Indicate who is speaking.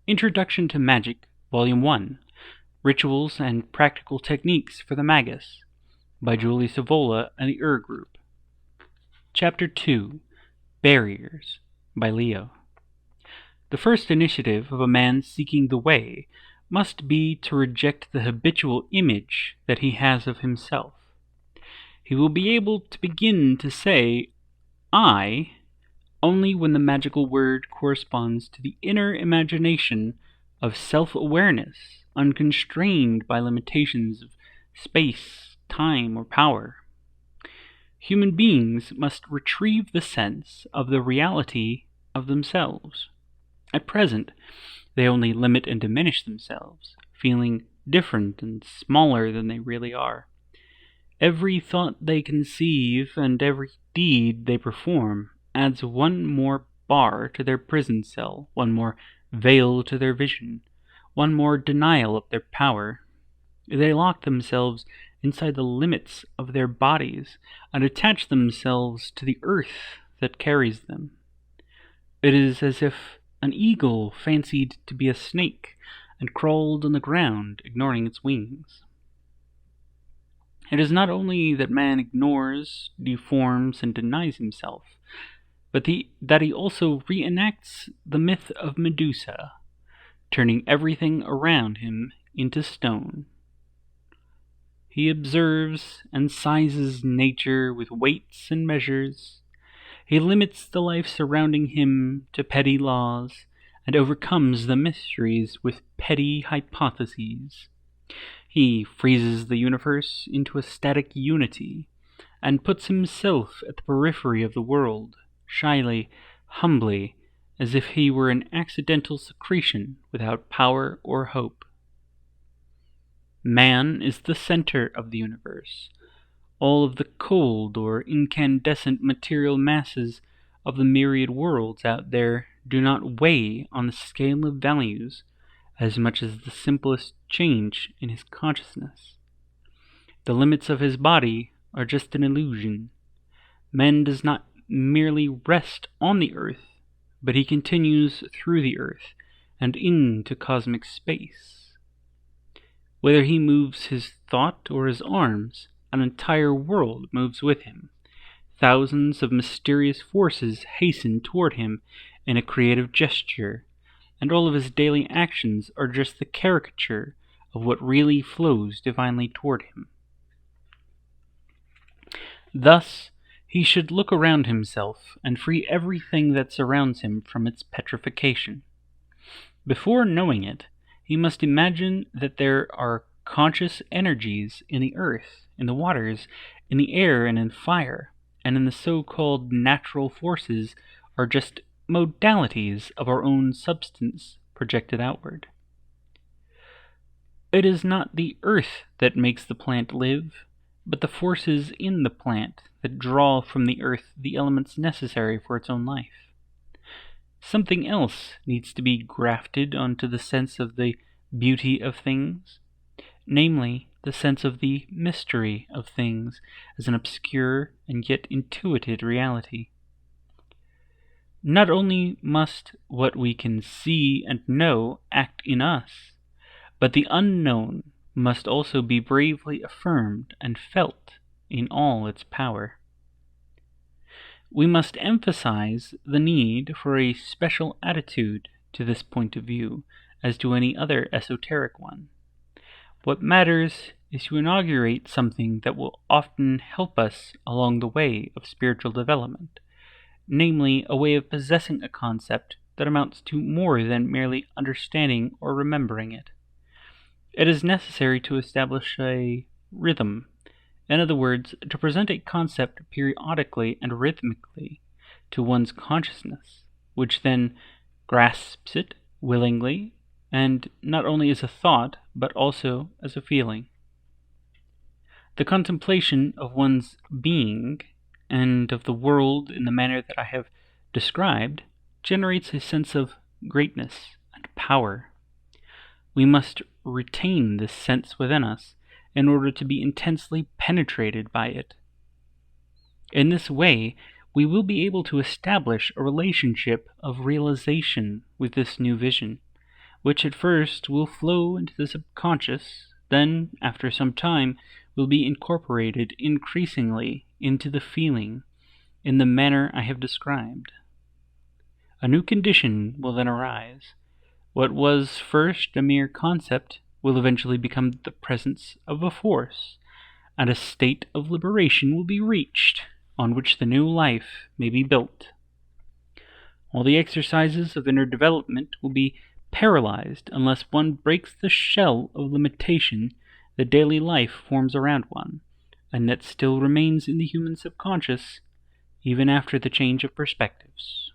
Speaker 1: Introduction to Magic, Volume 1, Rituals and Practical Techniques for the Magus, by Julie Savola and the Group. Chapter 2, Barriers, by Leo. The first initiative of a man seeking the way must be to reject the habitual image that he has of himself. He will be able to begin to say, I, only when the magical word corresponds to the inner imagination of self-awareness, unconstrained by limitations of space, time, or power. Human beings must retrieve the sense of the reality of themselves. At present, they only limit and diminish themselves, feeling different and smaller than they really are. Every thought they conceive and every deed they perform adds one more bar to their prison cell, one more veil to their vision, one more denial of their power. They lock themselves inside the limits of their bodies and attach themselves to the earth that carries them. It is as if an eagle fancied to be a snake and crawled on the ground, ignoring its wings. It is not only that man ignores, deforms, and denies himself, but that he also reenacts the myth of Medusa, turning everything around him into stone. He observes and sizes nature with weights and measures. He limits the life surrounding him to petty laws, and overcomes the mysteries with petty hypotheses. He freezes the universe into a static unity, and puts himself at the periphery of the world, shyly, humbly, as if he were an accidental secretion without power or hope. Man is the center of the universe. All of the cold or incandescent material masses of the myriad worlds out there do not weigh on the scale of values as much as the simplest change in his consciousness. The limits of his body are just an illusion. Man does not merely rest on the earth, but he continues through the earth and into cosmic space. Whether he moves his thought or his arms, an entire world moves with him. Thousands of mysterious forces hasten toward him in a creative gesture, and all of his daily actions are just the caricature of what really flows divinely toward him. Thus, he should look around himself and free everything that surrounds him from its petrification. Before knowing it, he must imagine that there are conscious energies in the earth, in the waters, in the air, and in fire, and in the so-called natural forces are just modalities of our own substance projected outward. It is not the earth that makes the plant live, but the forces in the plant that draw from the earth the elements necessary for its own life. Something else needs to be grafted onto the sense of the beauty of things, namely the sense of the mystery of things as an obscure and yet intuited reality. Not only must what we can see and know act in us, but the unknown must also be bravely affirmed and felt in all its power. We must emphasize the need for a special attitude to this point of view as to any other esoteric one. What matters is to inaugurate something that will often help us along the way of spiritual development, namely a way of possessing a concept that amounts to more than merely understanding or remembering it. It is necessary to establish a rhythm, in other words, to present a concept periodically and rhythmically to one's consciousness, which then grasps it willingly, and not only as a thought, but also as a feeling. The contemplation of one's being and of the world in the manner that I have described generates a sense of greatness and power. We must retain this sense within us in order to be intensely penetrated by it. In this way, we will be able to establish a relationship of realization with this new vision, which at first will flow into the subconscious, then, after some time, will be incorporated increasingly into the feeling in the manner I have described. A new condition will then arise. What was first a mere concept will eventually become the presence of a force, and a state of liberation will be reached on which the new life may be built. All the exercises of inner development will be paralyzed unless one breaks the shell of limitation that daily life forms around one, and that still remains in the human subconscious even after the change of perspectives.